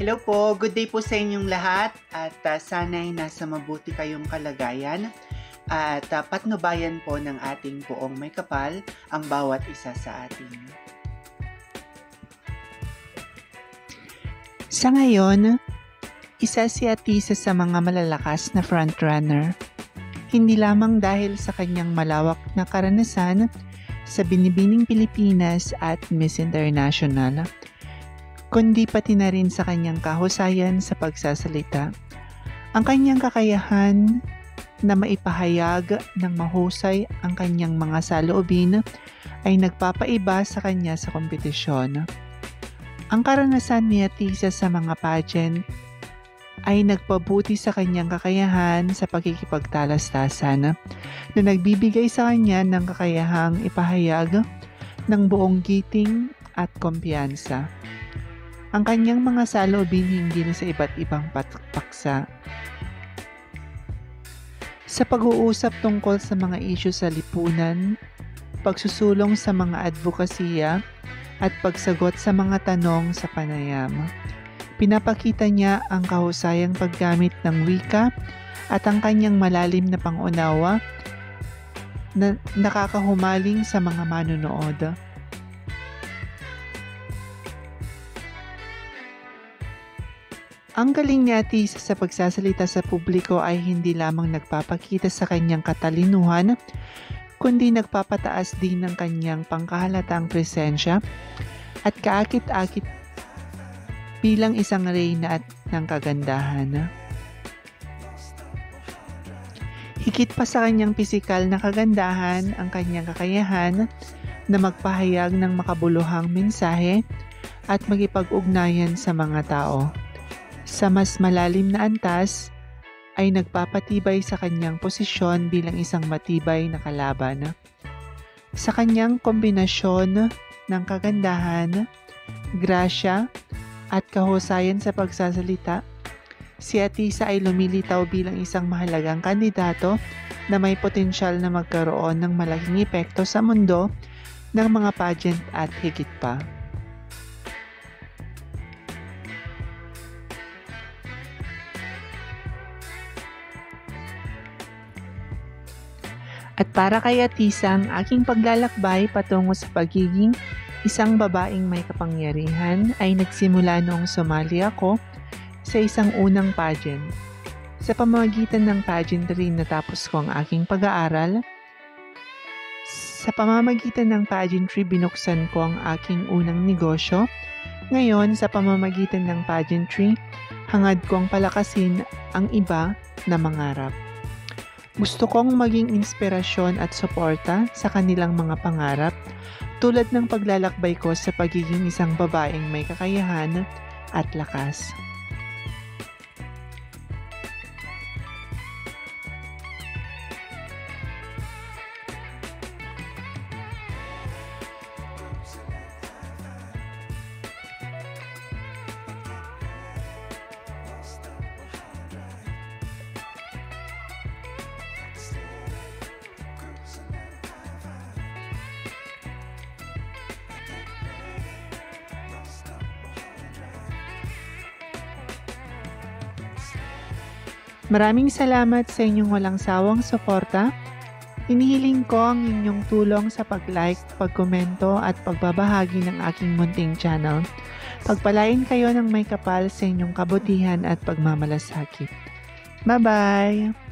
Hello po, good day po sa inyong lahat at sana'y nasa mabuti kayong kalagayan at patnubayan po ng ating poong may kapal ang bawat isa sa atin. Sa ngayon, isa si Atisa sa mga malalakas na frontrunner. Hindi lamang dahil sa kanyang malawak na karanasan sa Binibining Pilipinas at Miss International, kundi pati na rin sa kanyang kahusayan sa pagsasalita. Ang kanyang kakayahan na maipahayag ng mahusay ang kanyang mga saloobin ay nagpapaiba sa kanya sa kompetisyon. Ang karanasan ni Atisa sa mga pageant ay nagpabuti sa kanyang kakayahan sa pagkikipagtalastasan na nagbibigay sa kanya ng kakayahang ipahayag ng buong giting at kumpiyansa ang kanyang mga saloobin hinggil sa iba't ibang paksa. Sa pag-uusap tungkol sa mga isyu sa lipunan, pagsusulong sa mga advokasya at pagsagot sa mga tanong sa panayam, pinapakita niya ang kahusayang paggamit ng wika at ang kanyang malalim na pangunawa na nakakahumaling sa mga manunood. Ang galing ni Atisa sa pagsasalita sa publiko ay hindi lamang nagpapakita sa kanyang katalinuhan, kundi nagpapataas din ng kanyang pangkahalatang presensya at kaakit-akit bilang isang reyna at ng kagandahan. Higit pa sa kanyang pisikal na kagandahan, ang kanyang kakayahan na magpahayag ng makabuluhang mensahe at magipag-ugnayan sa mga tao. Sa mas malalim na antas ay nagpapatibay sa kanyang posisyon bilang isang matibay na kalaban. Sa kanyang kombinasyon ng kagandahan, grasya at kahusayan sa pagsasalita, si Atisa ay lumilitaw bilang isang mahalagang kandidato na may potensyal na magkaroon ng malaking epekto sa mundo ng mga pageant at higit pa. At para kay Atisa, ang aking paglalakbay patungo sa pagiging isang babaeng may kapangyarihan ay nagsimula noong sumali ako sa isang unang pageant. Sa pamamagitan ng pageantry natapos ko ang aking pag-aaral. Sa pamamagitan ng pageantry binuksan ko ang aking unang negosyo. Ngayon, sa pamamagitan ng pageantry, hangad kong palakasin ang iba na mangarap. Gusto kong maging inspirasyon at suporta sa kanilang mga pangarap tulad ng paglalakbay ko sa pagiging isang babaeng may kakayahan at lakas. Maraming salamat sa inyong walang sawang suporta. Inihiling ko ang inyong tulong sa pag-like, pag-komento at pagbabahagi ng aking munting channel. Pagpalain kayo ng may kapal sa inyong kabutihan at pagmamalasakit. Bye-bye!